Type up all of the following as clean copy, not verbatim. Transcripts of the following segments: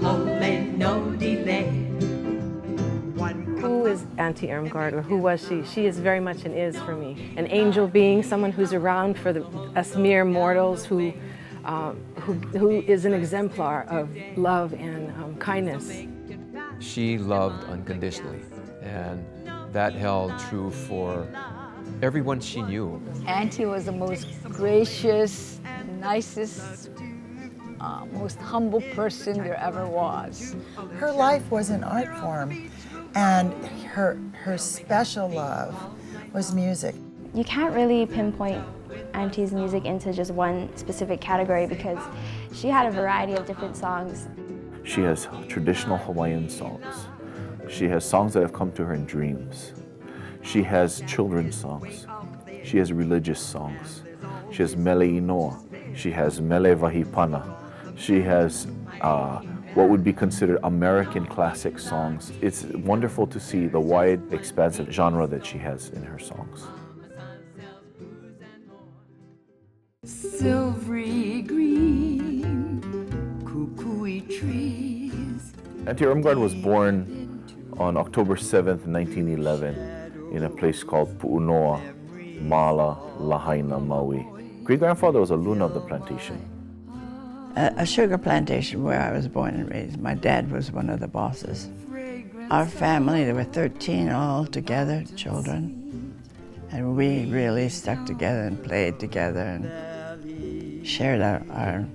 no delay. Who is Aunty Irmgard, or who was she? She is very much and is for me. An angel being, someone who's around for us mere mortals, who is an exemplar of love and kindness. She loved unconditionally, and that held true for everyone she knew. Auntie was the most gracious, nicest, most humble person there ever was. Her life was an art form, and her special love was music. You can't really pinpoint Auntie's music into just one specific category because she had a variety of different songs. She has traditional Hawaiian songs. She has songs that have come to her in dreams. She has children's songs. She has religious songs. She has mele inoa. She has mele vahipana. She has what would be considered American classic songs. It's wonderful to see the wide, expansive genre that she has in her songs. Silvery green, kukui trees. Aunty Irmgard was born on October 7th, 1911, in a place called Pu'unoa, Mala, Lahaina, Maui. Great-grandfather was a luna of the plantation. A sugar plantation where I was born and raised. My dad was one of the bosses. Our family, there were 13 all together, children, and we really stuck together and played together and shared our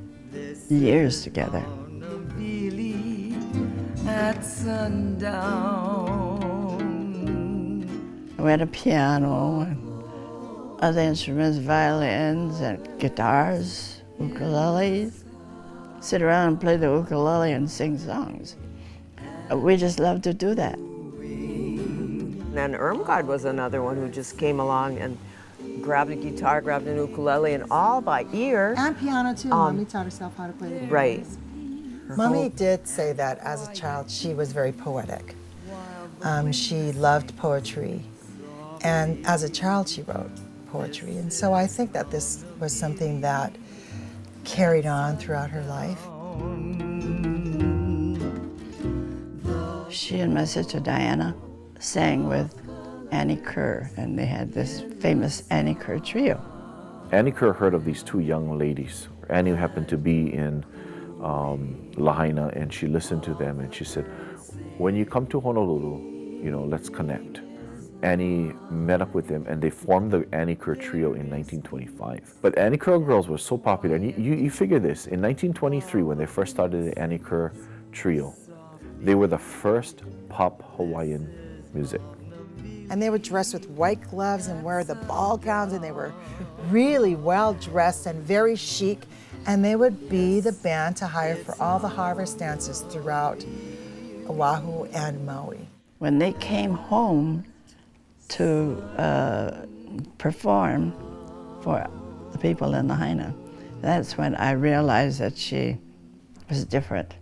years together. At sundown. We had a piano and other instruments, violins and guitars, ukuleles. Sit around and play the ukulele and sing songs. We just loved to do that. And Irmgard was another one who just came along and grabbed a guitar, grabbed an ukulele, and all by ear. And piano too. Mommy taught herself how to play the piano. Right. Mommy did say that as a child she was very poetic. She loved poetry. And as a child she wrote poetry. And so I think that this was something that carried on throughout her life. She and my sister Diana sang with Annie Kerr, and they had this famous Annie Kerr trio. Annie Kerr heard of these two young ladies. Annie happened to be in Lahaina, and she listened to them, and she said, when you come to Honolulu, let's connect. Annie met up with them, and they formed the Annie Kerr Trio in 1925. But Annie Kerr girls were so popular, and you figure this, in 1923, when they first started the Annie Kerr Trio, they were the first pop Hawaiian music. And they would dress with white gloves and wear the ball gowns, and they were really well dressed and very chic, and they would be the band to hire for all the harvest dances throughout Oahu and Maui. When they came home to perform for the people in Lahaina, that's when I realized that she was different.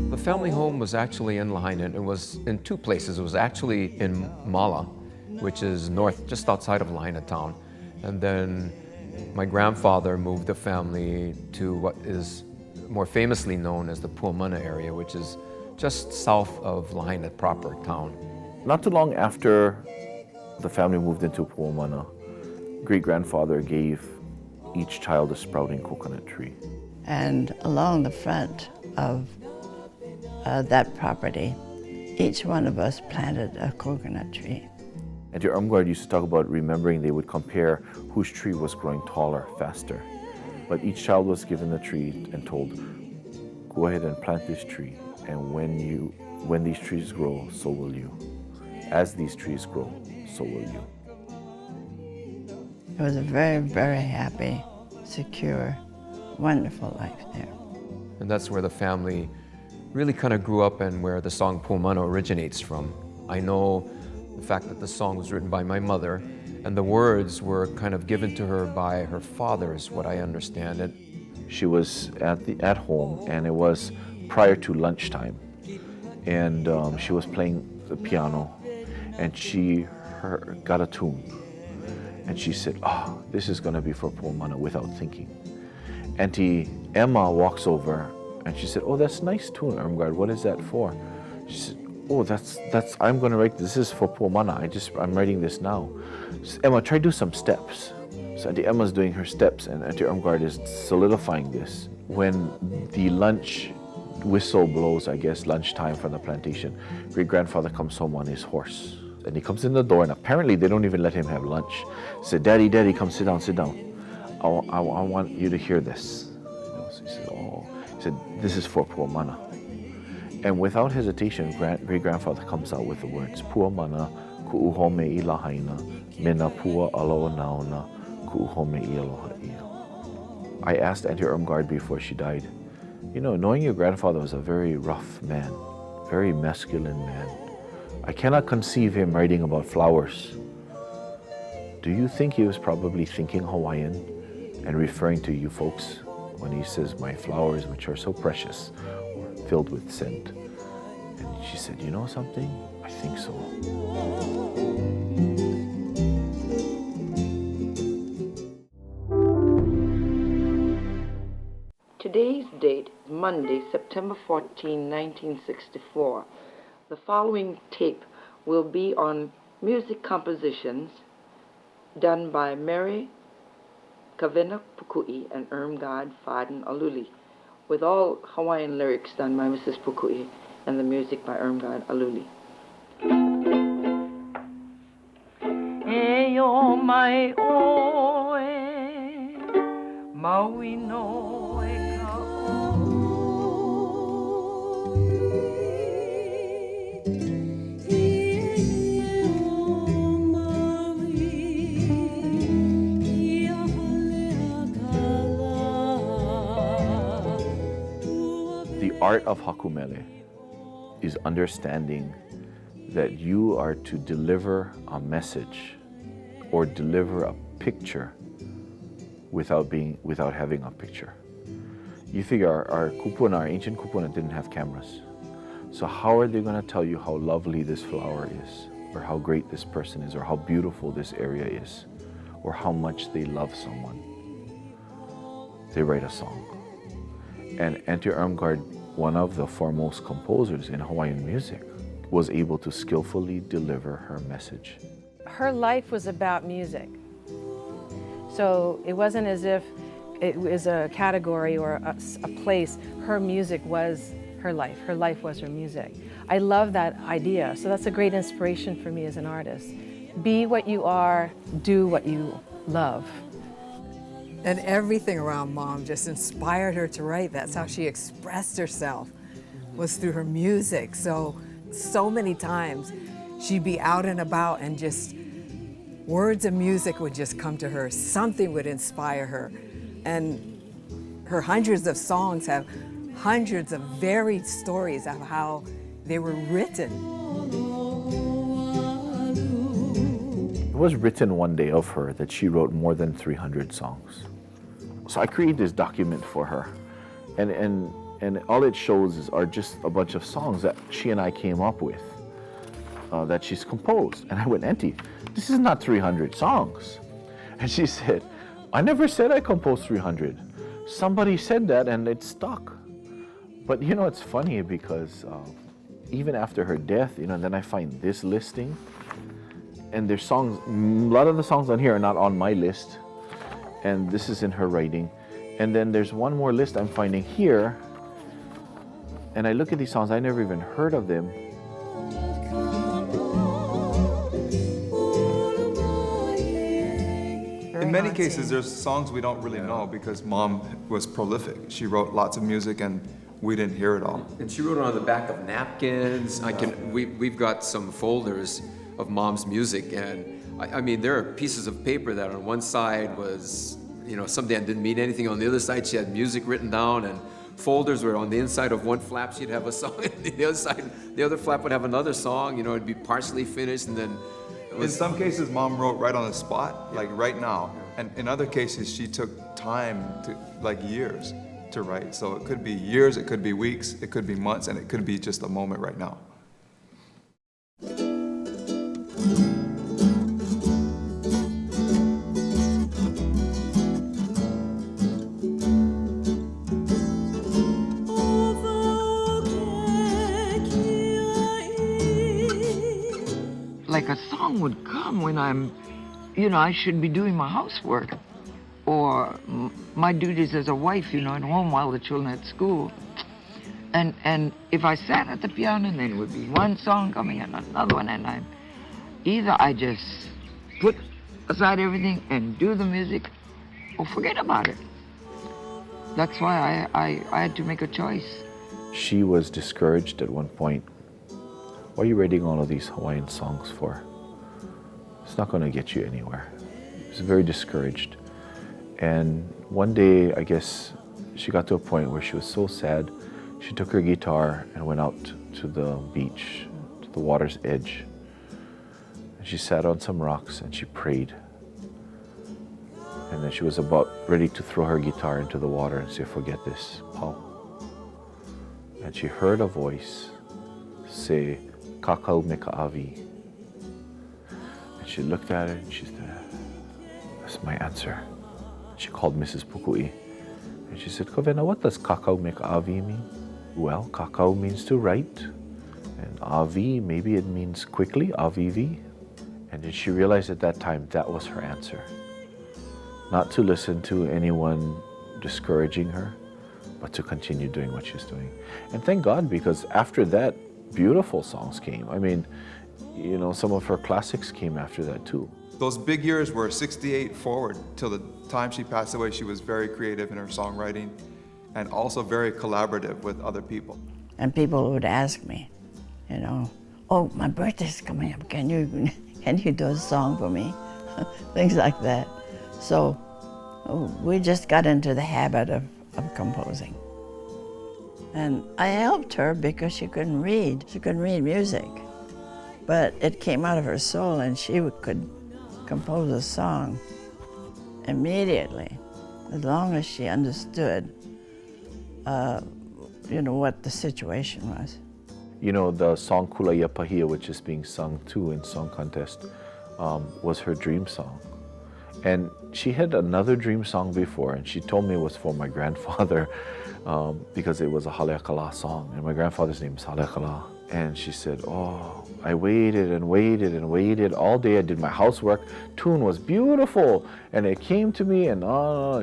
The family home was actually in Lahaina. It was in two places. It was actually in Mala, which is north, just outside of Lahaina town. And then my grandfather moved the family to what is more famously known as the Pu'umana area, which is just south of Lahaina proper town. Not too long after the family moved into Pu'umana, great-grandfather gave each child a sprouting coconut tree. And along the front of that property, each one of us planted a coconut tree. Aunty Irmgard used to talk about remembering they would compare whose tree was growing taller, faster. But each child was given a tree and told, go ahead and plant this tree, and when these trees grow, so will you. As these trees grow, so will you. It was a very, very happy, secure, wonderful life there. And that's where the family really kind of grew up and where the song Pu'umana originates from. I know the fact that the song was written by my mother and the words were kind of given to her by her father, is what I understand it. She was at home, and it was prior to lunchtime, and she was playing the piano, and she got a tune. And she said, oh, this is going to be for Puamana, without thinking. Auntie Emma walks over and she said, oh, that's nice tune, Irmgard. What is that for? She said, oh, that's I'm going to write, this is for Puamana. I'm writing this now. She said, Emma, try do some steps. So Auntie Emma's doing her steps and Auntie Irmgard is solidifying this. When the lunch whistle blows, I guess, lunchtime from the plantation, great-grandfather comes home on his horse. And he comes in the door, and apparently they don't even let him have lunch. He said, Daddy, Daddy, come sit down, sit down. I want you to hear this. So he said, oh. He said, this is for Puamana. And without hesitation, great-grandfather comes out with the words, Puamana, ku'uhome i lahaina, mena pua aloa nauna, ku'uhome i aloha ia. I asked Auntie Irmgard before she died, you know, knowing your grandfather was a very rough man, very masculine man. I cannot conceive him writing about flowers. Do you think he was probably thinking Hawaiian and referring to you folks when he says, my flowers, which are so precious, or filled with scent? And she said, you know something? I think so. Today's date is Monday, September 14, 1964. The following tape will be on music compositions done by Mary Kavena Pukui and Irmgard Farden Aluli, with all Hawaiian lyrics done by Mrs. Pukui and the music by Irmgard Aluli. Eyo mai oe, maui no e ka The art of hakumele is understanding that you are to deliver a message or deliver a picture without having a picture. You figure our kupuna, our ancient kupuna, didn't have cameras. So how are they going to tell you how lovely this flower is, or how great this person is, or how beautiful this area is, or how much they love someone? They write a song. And Aunty Irmgard, one of the foremost composers in Hawaiian music, was able to skillfully deliver her message. Her life was about music. So it wasn't as if it was a category or a place. Her music was her life. Her life was her music. I love that idea. So that's a great inspiration for me as an artist. Be what you are, do what you love. And everything around Mom just inspired her to write. That's how she expressed herself, was through her music. So many times she'd be out and about and just words of music would just come to her. Something would inspire her. And her hundreds of songs have hundreds of varied stories of how they were written. It was written one day of her that she wrote more than 300 songs. So I created this document for her, and all it shows are just a bunch of songs that she and I came up with, that she's composed. And I went, Auntie, this is not 300 songs. And she said, I never said I composed 300. Somebody said that and it stuck. But you know, it's funny because even after her death, you know, then I find this listing, and there's songs, a lot of the songs on here are not on my list, and this is in her writing. And then there's one more list I'm finding here, and I look at these songs, I never even heard of them. In many cases, there's songs we don't really know because Mom was prolific. She wrote lots of music and we didn't hear it all. And she wrote it on the back of napkins. We've got some folders of Mom's music, and I mean, there are pieces of paper that on one side was, you know, something that didn't mean anything. On the other side, she had music written down, and folders where on the inside of one flap she'd have a song, and the other side, the other flap would have another song. You know, it'd be partially finished, and then In some cases, Mom wrote right on the spot, like right now. And in other cases, she took time, like years, to write. So it could be years, it could be weeks, it could be months, and it could be just a moment right now. song would come when I'm, I should be doing my housework or my duties as a wife, at home while the children are at school. And if I sat at the piano, then it would be one song coming and another one, and I just put aside everything and do the music or forget about it. That's why I had to make a choice. She was discouraged at one point. What are you writing all of these Hawaiian songs for? It's not going to get you anywhere. She was very discouraged. And one day, I guess, she got to a point where she was so sad, she took her guitar and went out to the beach, to the water's edge. And she sat on some rocks and she prayed. And then she was about ready to throw her guitar into the water and say, forget this, Paul. And she heard a voice say, Kakau Meka'avi. And she looked at it and she said, that's my answer. She called Mrs. Pukui. And she said, Kovena, what does Kakau Meka'avi mean? Well, kakao means to write. And avi, maybe it means quickly, avivi. And then she realized at that time that was her answer. Not to listen to anyone discouraging her, but to continue doing what she's doing. And thank God, because after that, beautiful songs came. I mean, some of her classics came after that too. Those big years were 68 forward. Till the time she passed away, she was very creative in her songwriting and also very collaborative with other people. And people would ask me, oh, my birthday's coming up, can you do a song for me? Things like that. So we just got into the habit of composing. And I helped her because she couldn't read. She couldn't read music. But it came out of her soul, and she could compose a song immediately, as long as she understood what the situation was. The song Kulaya Pahia, which is being sung too in Song Contest, was her dream song. And she had another dream song before, and she told me it was for my grandfather because it was a Haleakala song, and my grandfather's name is Haleakala. And she said, oh, I waited and waited and waited all day. I did my housework. Tune was beautiful, and it came to me, and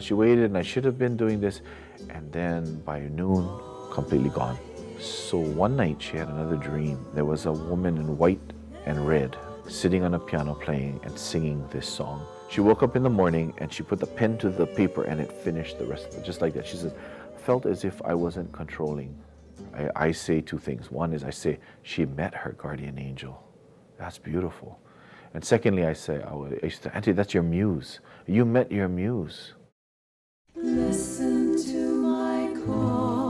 she waited, and I should have been doing this. And then by noon, completely gone. So one night she had another dream. There was a woman in white and red sitting on a piano playing and singing this song. She woke up in the morning and she put the pen to the paper and it finished the rest of it, just like that. She said, I felt as if I wasn't controlling. I say two things. One is I say, she met her guardian angel. That's beautiful. And secondly, I say, Auntie, that's your muse. You met your muse. Listen to my call.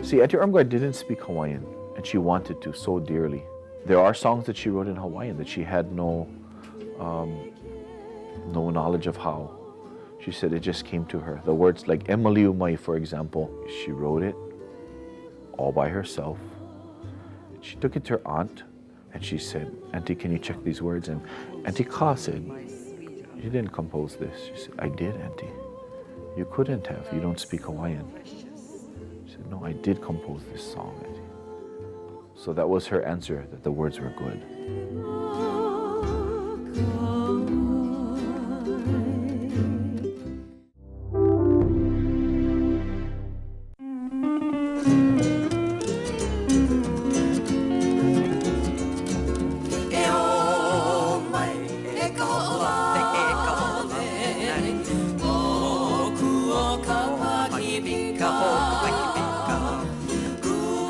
See, Aunty Irmgard didn't speak Hawaiian, and she wanted to so dearly. There are songs that she wrote in Hawaiian that she had no knowledge of how. She said it just came to her. The words like Emaliumai, for example, she wrote it all by herself. She took it to her aunt, and she said, Auntie, can you check these words? And Auntie Ka said, you didn't compose this. She said, I did, Auntie. You couldn't have. You don't speak Hawaiian. She said, no, I did compose this song, Auntie. So that was her answer, that the words were good.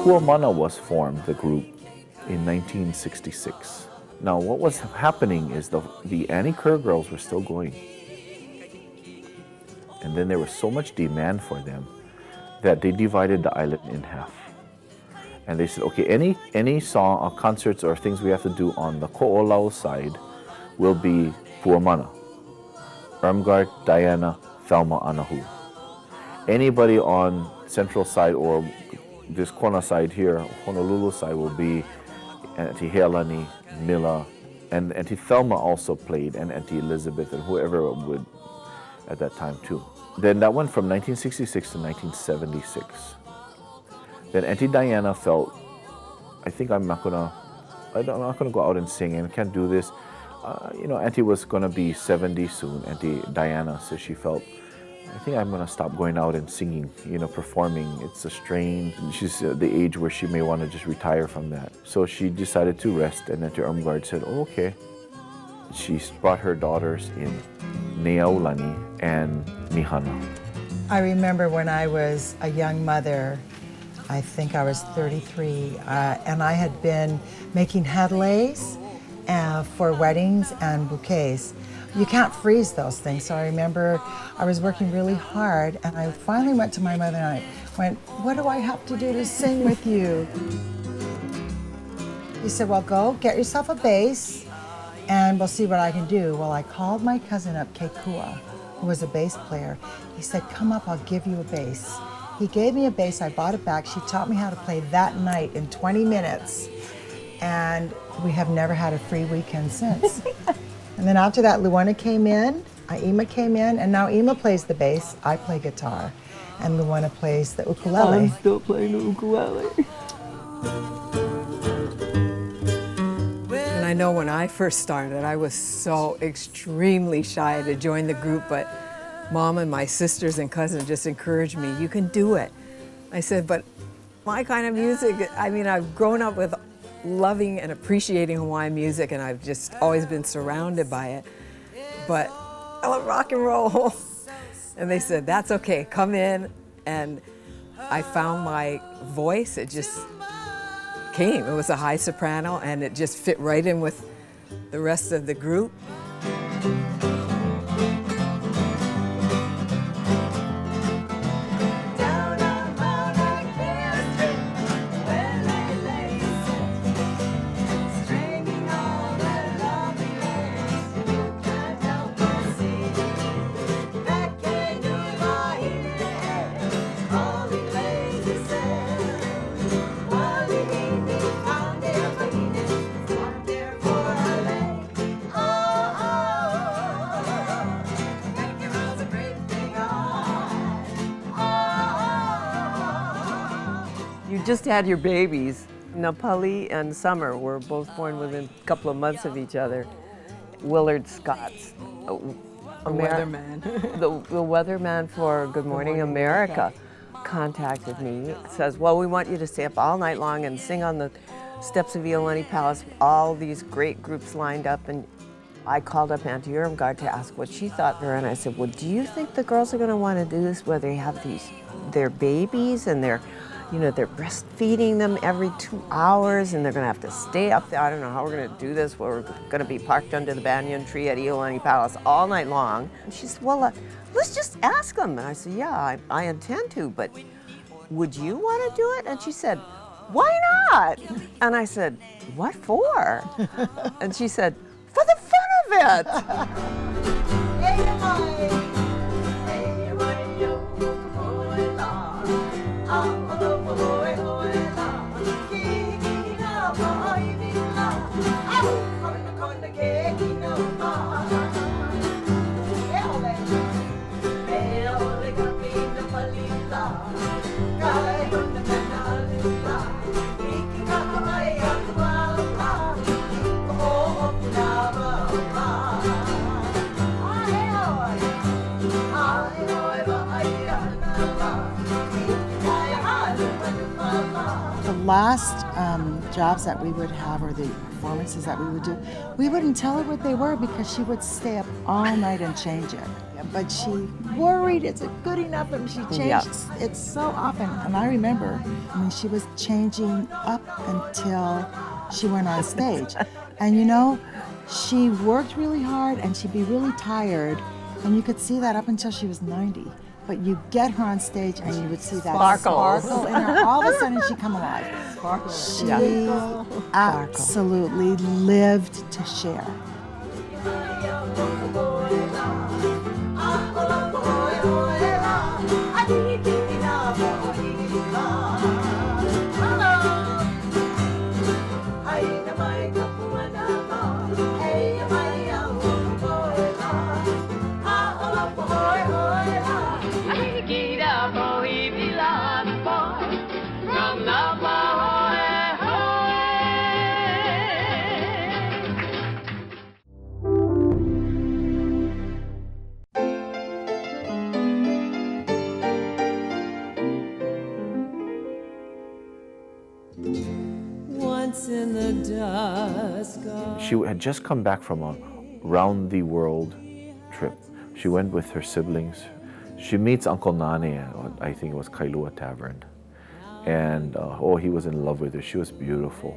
Puamana was formed, the group, in 1966. Now, what was happening is the Annie Kerr girls were still going. And then there was so much demand for them that they divided the island in half. And they said, okay, any song or concerts or things we have to do on the Ko'olau side will be Puamana. Irmgard, Diana, Thelma, Anahu. Anybody on Central side or this Kona side here, Honolulu side, will be Auntie Healani, Mila, and Auntie Thelma also played, and Auntie Elizabeth, and whoever would at that time too. Then that went from 1966 to 1976. Then Auntie Diana felt, I think I'm not gonna go out and sing, and I can't do this. You know, Auntie was gonna be 70 soon, Auntie Diana, so she felt, I think I'm gonna stop going out and singing, you know, performing. It's a strain. She's at the age where she may want to just retire from that. So she decided to rest, and Aunty Irmgard said, oh, okay. She brought her daughters in, Neaulani and Mihana. I remember when I was a young mother, I think I was 33, and I had been making hadlays for weddings and bouquets. You can't freeze those things, so I remember I was working really hard, and I finally went to my mother and I went, what do I have to do to sing with you? He said, well, go get yourself a bass and we'll see what I can do. Well, I called my cousin up, Kekua, who was a bass player. He said, come up, I'll give you a bass. He gave me a bass, I bought it back. She taught me how to play that night in 20 minutes. And we have never had a free weekend since. And then after that, Luana came in, Ima came in, and now Ima plays the bass, I play guitar, and Luana plays the ukulele. I'm still playing the ukulele. And I know when I first started, I was so extremely shy to join the group, but Mom and my sisters and cousins just encouraged me, you can do it. I said, but my kind of music, I mean, I've grown up with loving and appreciating Hawaiian music, and I've just always been surrounded by it. But I love rock and roll. And they said, that's okay, come in. And I found my voice, it just came. It was a high soprano, and it just fit right in with the rest of the group. You just had your babies. Napali and Summer were both born within a couple of months of each other. Willard Scott's weatherman. the weatherman for Good Morning America contacted me. Says, well, we want you to stay up all night long and sing on the steps of Iolani Palace. All these great groups lined up, and I called up Aunty Irmgard to ask what she thought there, and I said, well, do you think the girls are going to want to do this where they have their babies and they're breastfeeding them every 2 hours, and they're going to have to stay up there? I don't know how we're going to do this. We're going to be parked under the banyan tree at Iolani Palace all night long. And she said, well, let's just ask them. And I said, yeah, I intend to, but would you want to do it? And she said, why not? And I said, what for? And she said, for the fun of it. The last jobs that we would have, or the performances that we would do, we wouldn't tell her what they were because she would stay up all night and change it. But she worried, is it good enough? And she changed it so often. And I remember, she was changing up until she went on stage. And you know, she worked really hard and she'd be really tired. And you could see that up until she was 90. But you get her on stage and you would see that sparkle in her. All of a sudden she'd come alive. She absolutely lived to share. in the dusk. She had just come back from a round the world trip. She went with her siblings. She meets Uncle Nane at, I think it was Kailua Tavern. And he was in love with her. She was beautiful.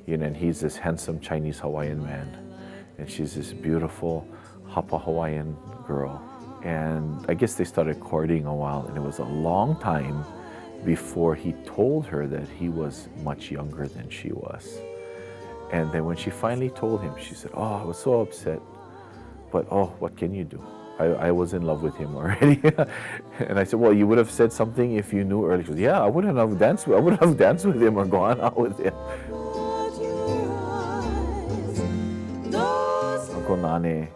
You know, and he's this handsome Chinese Hawaiian man. And she's this beautiful Hapa Hawaiian girl. And I guess they started courting a while, and it was a long time before he told her that he was much younger than she was. And then when she finally told him, she said, "Oh, I was so upset, but what can you do? I was in love with him already." And I said, "Well, you would have said something if you knew early." She goes, "Yeah, I wouldn't have danced with him or gone out with him." Uncle Nane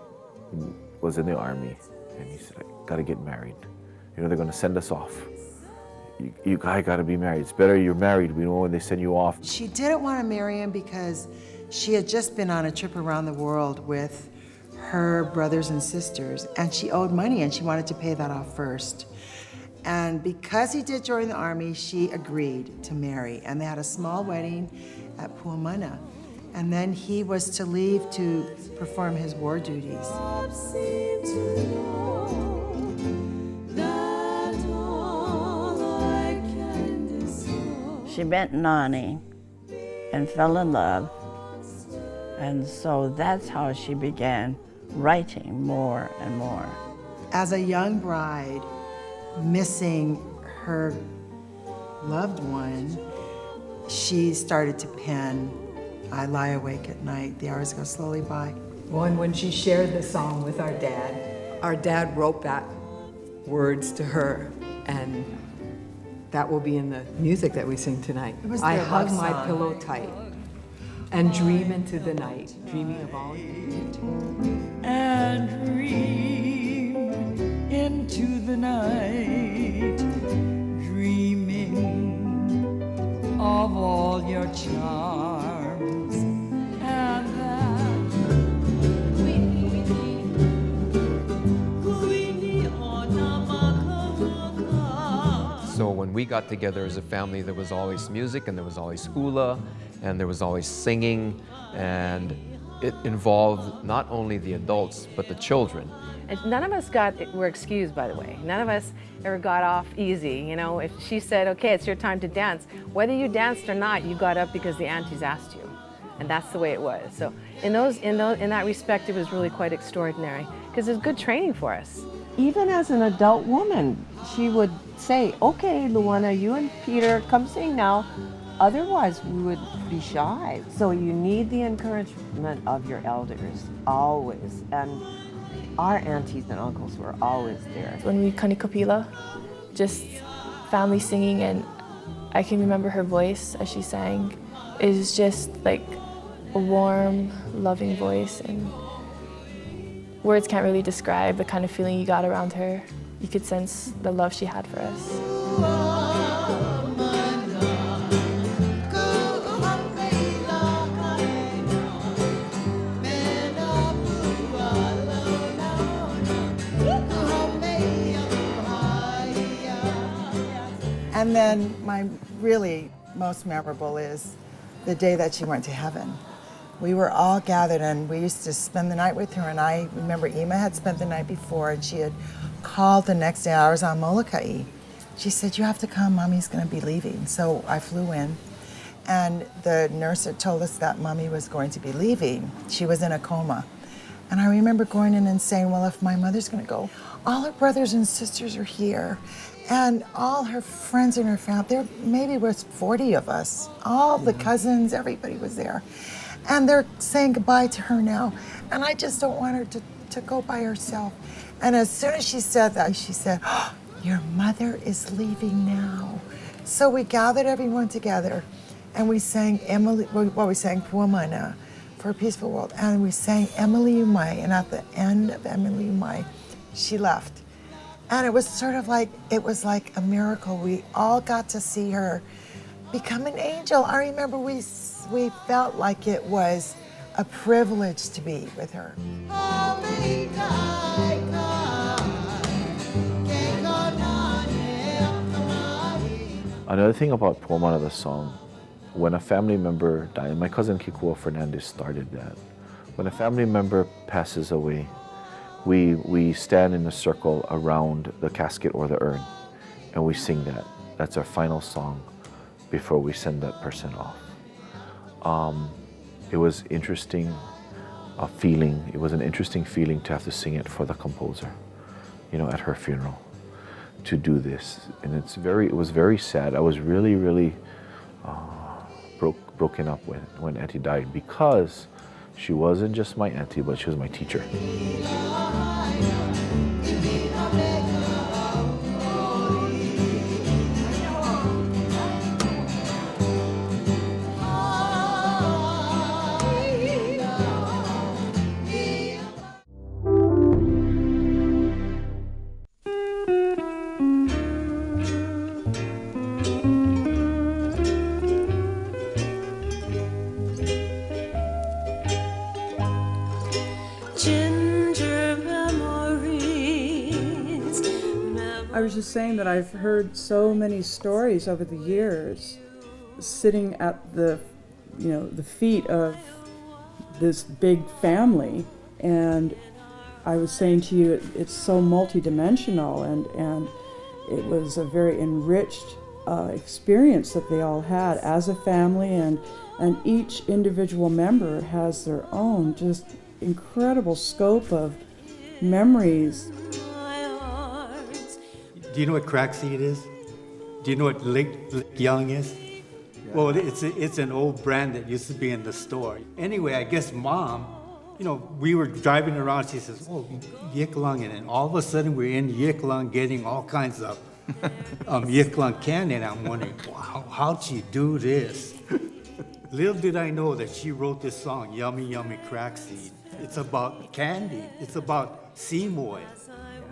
was in the army, and he said, "I gotta get married. You know, they're gonna send us off. You gotta be married. It's better you're married. We know when they send you off." She didn't want to marry him because she had just been on a trip around the world with her brothers and sisters, and she owed money, and she wanted to pay that off first. And because he did join the army, she agreed to marry, and they had a small wedding at Puamana. And then he was to leave to perform his war duties. She met Nani and fell in love, and so that's how she began writing more and more. As a young bride, missing her loved one, she started to pen, "I lie awake at night, the hours go slowly by." When she shared the song with our dad wrote back words to her, and that will be in the music that we sing tonight. I hug my pillow tight and dream into the night, dreaming of all you. And dream into the night, dreaming of all your charms, and So when we got together as a family, there was always music, and there was always hula, and there was always singing, and it involved not only the adults, but the children. And none of us were excused, by the way. None of us ever got off easy. You know, if she said, "Okay, it's your time to dance," whether you danced or not, you got up because the aunties asked you. And that's the way it was. So in that respect, it was really quite extraordinary, because it was good training for us. Even as an adult woman, she would say, "Okay, Luana, you and Peter, come sing now." Otherwise, we would be shy. So you need the encouragement of your elders, always. And our aunties and uncles were always there. When we kanikapila, just family singing, and I can remember her voice as she sang. It was just like a warm, loving voice, and words can't really describe the kind of feeling you got around her. You could sense the love she had for us. And then my really most memorable is the day that she went to heaven. We were all gathered, and we used to spend the night with her, and I remember Ima had spent the night before, and she had called the next day. I was on Molokai. She said, "You have to come, Mommy's gonna be leaving." So I flew in, and the nurse had told us that Mommy was going to be leaving. She was in a coma. And I remember going in and saying, "Well, if my mother's gonna go, all her brothers and sisters are here, and all her friends and her family, there maybe was 40 of us, all the cousins, everybody was there. And they're saying goodbye to her now. And I just don't want her to go by herself." And as soon as she said that, she said, "Oh, your mother is leaving now." So we gathered everyone together, and we sang we sang Puamana, For a Peaceful World, and we sang Emily Umai, and at the end of Emily Umai, she left. And it was sort of like, it was like a miracle. We all got to see her become an angel. I remember we felt like it was a privilege to be with her. Another thing about Puamana, the song, when a family member died, my cousin Kikua Fernandez started that. When a family member passes away, we stand in a circle around the casket or the urn, and we sing that. That's our final song before we send that person off. It was interesting feeling. It was an interesting feeling to have to sing it for the composer, you know, at her funeral, to do this. And it was very sad. I was really broken up when Auntie died, because she wasn't just my auntie, but she was my teacher. I was just saying that I've heard so many stories over the years, sitting at the feet of this big family, and I was saying to you, it's so multidimensional, and it was a very enriched experience that they all had as a family, and each individual member has their own just incredible scope of memories. Do you know what crack seed is? Do you know what Lick Young is? Yeah. Well, it's an old brand that used to be in the store. Anyway, I guess Mom, we were driving around, she says, oh, Yiklung, and then all of a sudden we're in Yiklung getting all kinds of Yiklung candy, and I'm wondering, wow, how'd she do this? Little did I know that she wrote this song, Yummy, Yummy Crack Seed. It's about candy. It's about Seymour.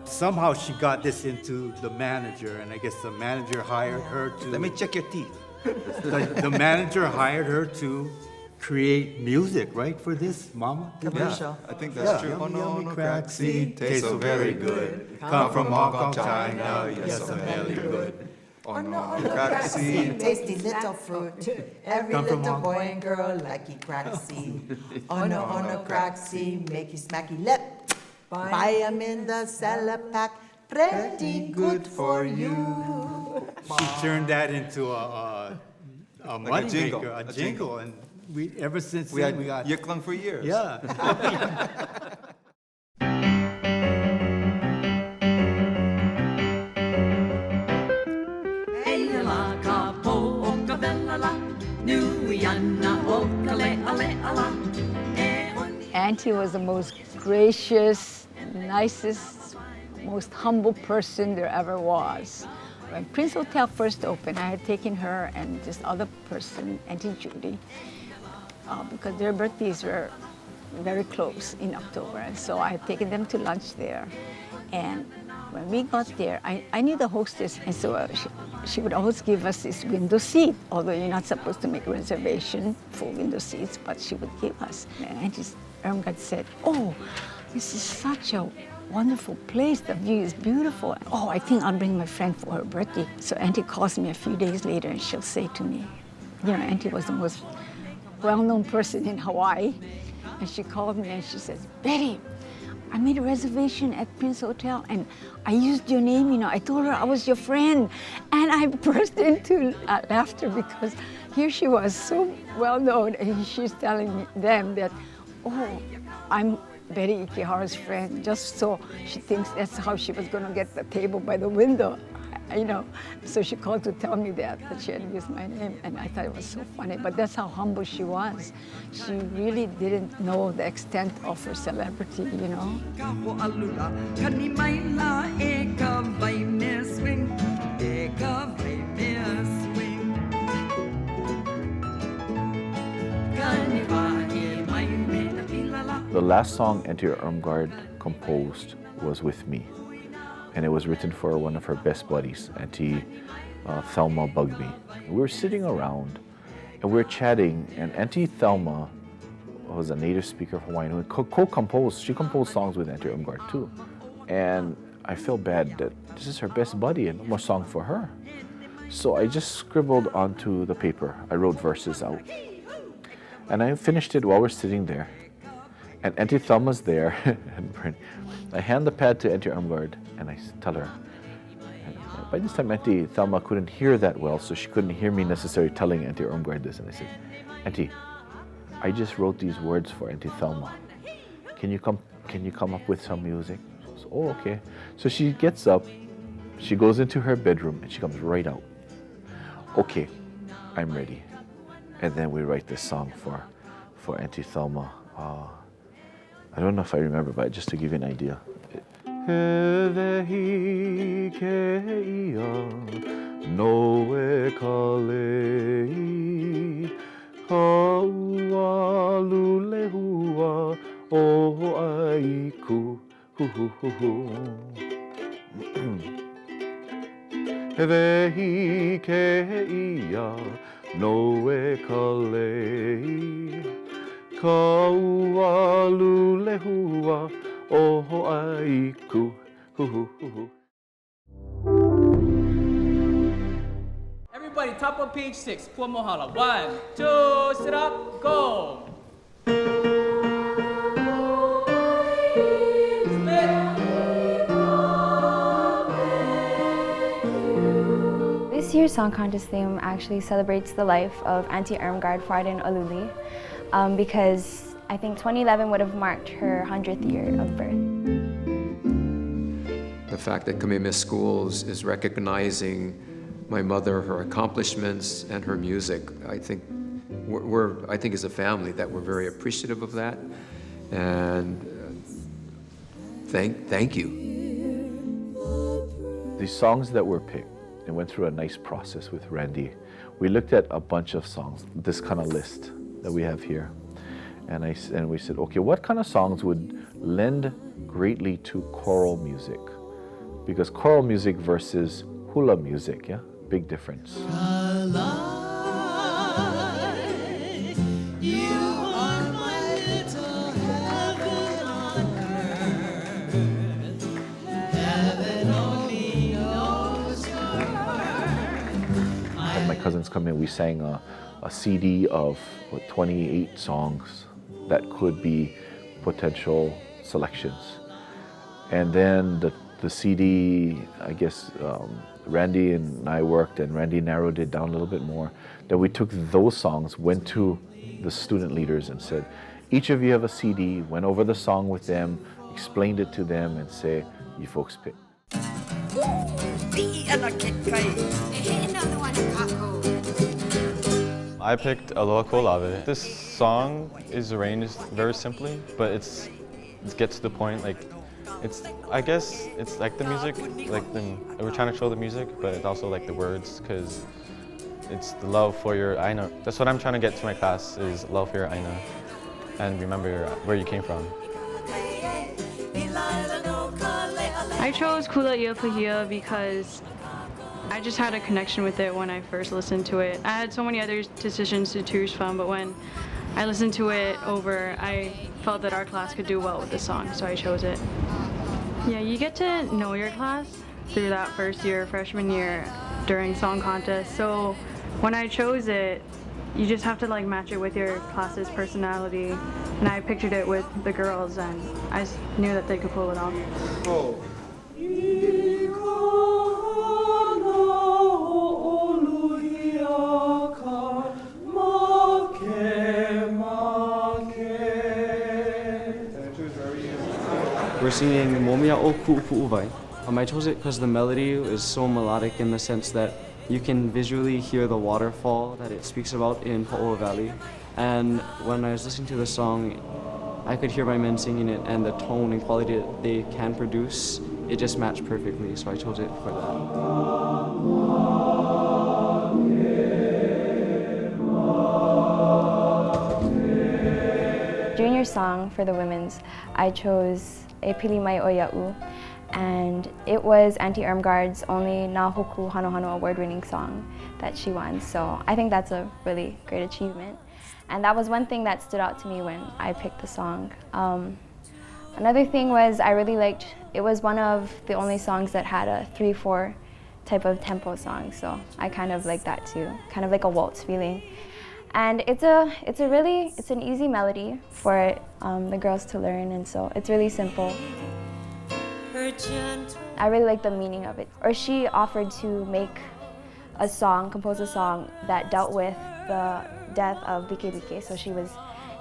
Somehow she got this into the manager, and I guess the manager hired her to... Let me check your teeth. The manager hired her to create music, right, for this, Mama? Commercial. Yeah, I think that's true. Yummy, yummy crack seed, tastes so very good. Come from Hong Kong, China, yes, so very good. Oh no, crack seed, tasty little fruit. Every little boy and girl like eat crack seed. Oh no, crack seed, make you smacky lip. Buy 'em in the cellar pack, pretty good for you. She turned that into a money maker, a jingle, and ever since then we got Yiklung for years. Yeah. Auntie was the most gracious, nicest, most humble person there ever was. When Prince Hotel first opened, I had taken her and this other person, Auntie Judy, because their birthdays were very close in October. And so I had taken them to lunch there. And when we got there, I knew the hostess, and so she would always give us this window seat, although you're not supposed to make a reservation for window seats, but she would give us. And Aunty Irmgard said, oh, this is such a wonderful place, the view is beautiful. Oh, I think I'll bring my friend for her birthday. So Auntie calls me a few days later and she'll say to me, Auntie was the most well-known person in Hawaii. And she called me and she says, Betty, I made a reservation at Prince Hotel and I used your name, I told her I was your friend. And I burst into laughter because here she was so well-known and she's telling them that, oh, I'm Betty Ikehara's friend, just so she thinks that's how she was going to get the table by the window, So she called to tell me that she had used my name, and I thought it was so funny. But that's how humble she was. She really didn't know the extent of her celebrity, The last song Aunty Irmgard composed was With Me, and it was written for one of her best buddies, Auntie Thelma Bugby. We were sitting around and we were chatting, and Auntie Thelma was a native speaker of Hawaiian who co-composed. She composed songs with Aunty Irmgard too, and I feel bad that this is her best buddy and no more song for her. So I just scribbled onto the paper. I wrote verses out. And I finished it while we're sitting there. And Auntie Thelma's there. And I hand the pad to Aunty Irmgard and I tell her. And by this time, Auntie Thelma couldn't hear that well, so she couldn't hear me necessarily telling Aunty Irmgard this. And I said, Auntie, I just wrote these words for Auntie Thelma. Can you come up with some music? She goes, oh, okay. So she gets up, she goes into her bedroom, and she comes right out. Okay, I'm ready. And then we write this song for Auntie Thelma. I don't know if I remember, but just to give you an idea. Vehi keia noe kalei kaua lulehua oho aiku. Everybody, top of page 6, Pua Mohala. 1, 2, sit up, go. This year's Song Contest theme actually celebrates the life of Aunty Irmgard Farden Aluli because I think 2011 would have marked her 100th year of birth. The fact that Kamehameha Schools is recognizing my mother, her accomplishments, and her music, I think I think as a family that we're very appreciative of that, and thank you. These songs that were picked, and went through a nice process with Randy. We looked at a bunch of songs, this kind of list that we have here, and we said, okay, what kind of songs would lend greatly to choral music? Because choral music versus hula music, yeah, big difference. My cousins come in, we sang a CD of 28 songs that could be potential selections. And then the CD, I guess Randy and I worked, and Randy narrowed it down a little bit more. Then we took those songs, went to the student leaders and said, each of you have a CD, went over the song with them, explained it to them, and say, you folks pick. I picked Aloha Kolave. This song is arranged very simply, but it gets to the point. I guess it's like the music, we're trying to show the music, but it's also like the words, because it's the love for your Aina. That's what I'm trying to get to my class, is love for your Aina, and remember where you came from. I chose Kula Iapahia because I just had a connection with it when I first listened to it. I had so many other decisions to choose from, but when I listened to it over, I felt that our class could do well with the song, so I chose it. Yeah, you get to know your class through that first year, freshman year, during song contest. So when I chose it, you just have to match it with your class's personality. And I pictured it with the girls, and I knew that they could pull it off. Oh. We're singing Momia o Ku'upu'uvai. I chose it because the melody is so melodic in the sense that you can visually hear the waterfall that it speaks about in Ho'oa Valley. And when I was listening to the song, I could hear my men singing it, and the tone and quality that they can produce, it just matched perfectly, so I chose it for that. Junior song for the women's, I chose E Pili Mai o Ia'u, and it was Aunty Irmgard's only Na Hoku Hano Hano award-winning song that she won, so I think that's a really great achievement. And that was one thing that stood out to me when I picked the song. Another thing was I really liked, it was one of the only songs that had a 3/4 type of tempo song, so I kind of like that too, kind of like a waltz feeling. And it's an easy melody for the girls to learn, and so it's really simple. I really like the meaning of it. Or she offered to compose a song that dealt with the death of Like Like. So she was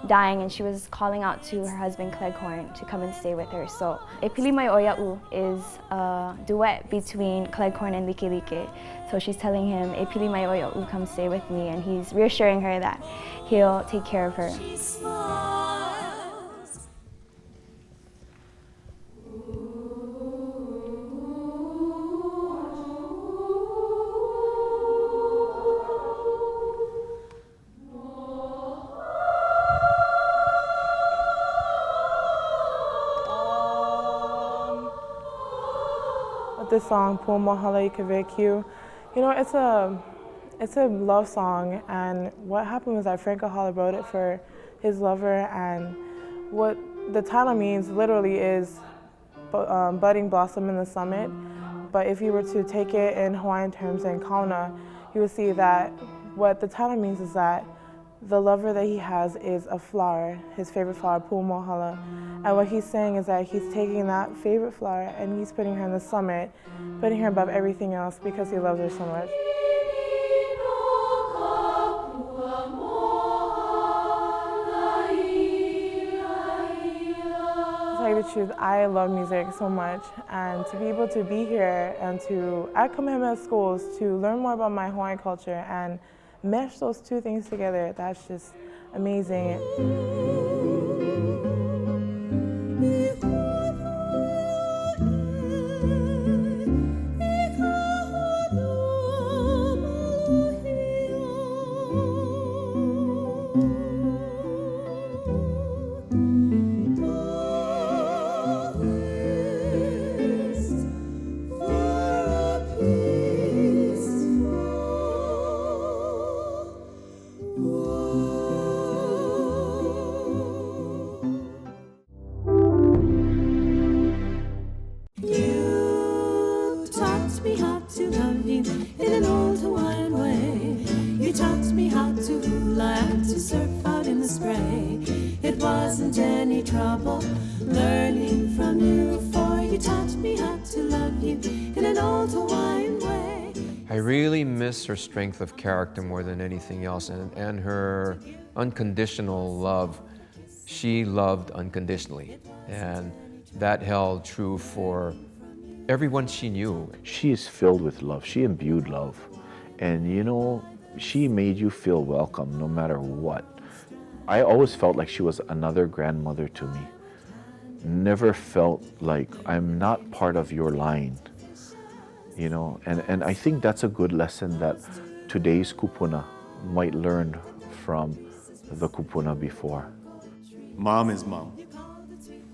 dying and she was calling out to her husband Cleghorn to come and stay with her. So E Pili Mai Oya'u is a duet between Cleghorn and Like Like. So she's telling him, E Pili Mai Oya'u, come stay with me, and he's reassuring her that he'll take care of her. This song, Pu'umohala Ikaveku, you know, it's a love song, and what happened was that Frank Kahala wrote it for his lover, and what the title means literally is budding blossom in the summit, but if you were to take it in Hawaiian terms and Kauna, you would see that what the title means is that the lover that he has is a flower, his favorite flower, Pu'umohala. And what he's saying is that he's taking that favorite flower and he's putting her in the summit, putting her above everything else because he loves her so much. To tell you the truth, I love music so much, and to be able to be here and at Kamehameha Schools to learn more about my Hawaiian culture and mesh those two things together, that's just amazing. I really miss her strength of character more than anything else, and her unconditional love. She loved unconditionally, and that held true for everyone she knew. She is filled with love. She imbued love. And you know, she made you feel welcome no matter what. I always felt like she was another grandmother to me. Never felt like I'm not part of your line. You know, and I think that's a good lesson that today's kupuna might learn from the kupuna before. Mom is mom.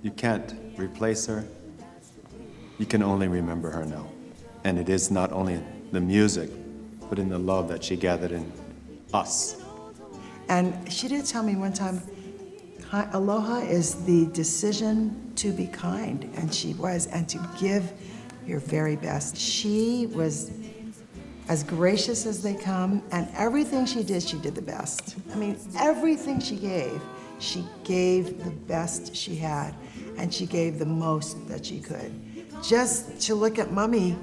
You can't replace her. You can only remember her now. And it is not only the music, but in the love that she gathered in us. And she did tell me one time, aloha is the decision to be kind, and she was, and to give your very best. She was as gracious as they come, and everything she did the best. I mean, everything she gave the best she had, and she gave the most that she could. Just to look at Mommy,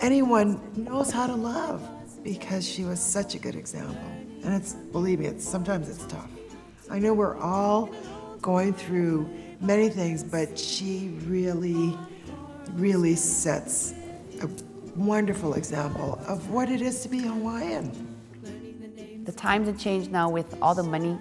anyone knows how to love, because she was such a good example. And believe me, sometimes it's tough. I know we're all going through many things, but she really sets a wonderful example of what it is to be Hawaiian. The times have changed now with all the money,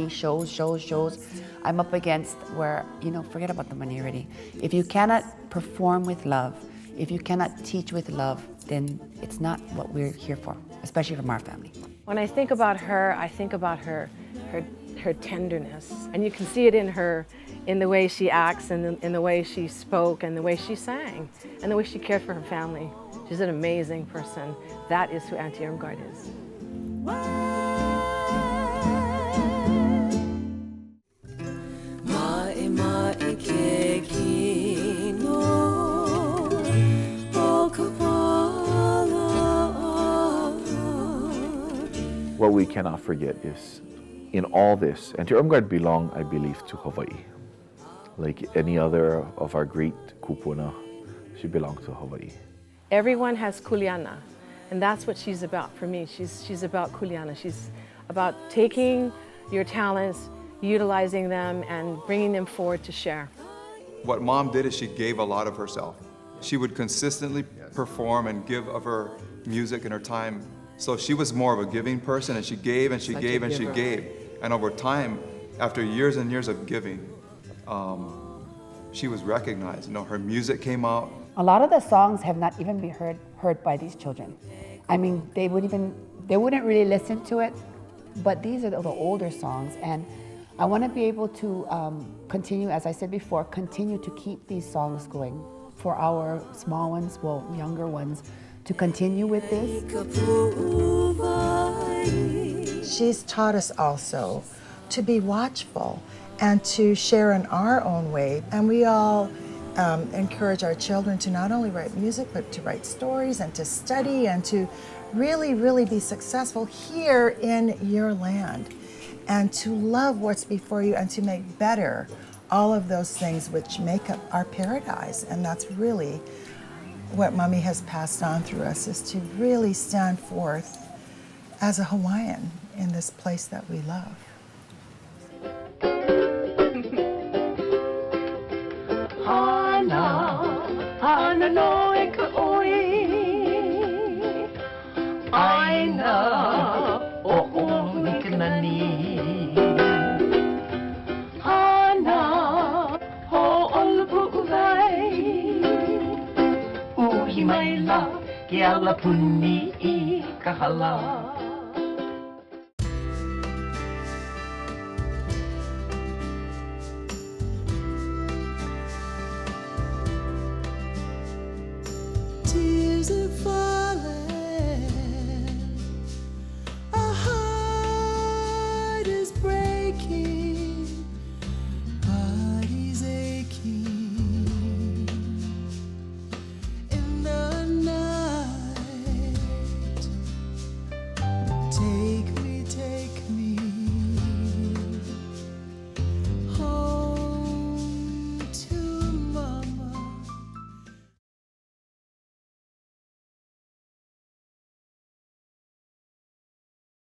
shows. I'm up against where, forget about the money already. If you cannot perform with love, if you cannot teach with love, then it's not what we're here for, especially from our family. When I think about her, I think about her tenderness. And you can see it in her, in the way she acts, and in the way she spoke, and the way she sang, and the way she cared for her family. She's an amazing person. That is who Aunty Irmgard is. O what we cannot forget is, in all this, Aunty Irmgard belonged, I believe, to Hawaii. Like any other of our great kupuna, she belonged to Hawaii. Everyone has kuleana, and that's what she's about for me. She's about kuleana. She's about taking your talents, utilizing them, and bringing them forward to share. What Mom did is she gave a lot of herself. She would consistently perform and give of her music and her time. So she was more of a giving person, and she gave and she gave and she gave. And over time, after years and years of giving, she was recognized. You know, her music came out. A lot of the songs have not even been heard by these children. I mean, they wouldn't really listen to it, but these are the older songs, and I want to be able to continue, as I said before, continue to keep these songs going for our small ones, well, younger ones, to continue with this. She's taught us also to be watchful and to share in our own way. And we all encourage our children to not only write music, but to write stories and to study and to really, really be successful here in your land, and to love what's before you and to make better all of those things which make up our paradise. And that's really what Mommy has passed on through us, is to really stand forth as a Hawaiian in this place that we love. Hana, hana no e ka oi. Aina o umkanani. Hana ho olpu vai. Uhi mai la ke ala puni I kahala. Tears of fire.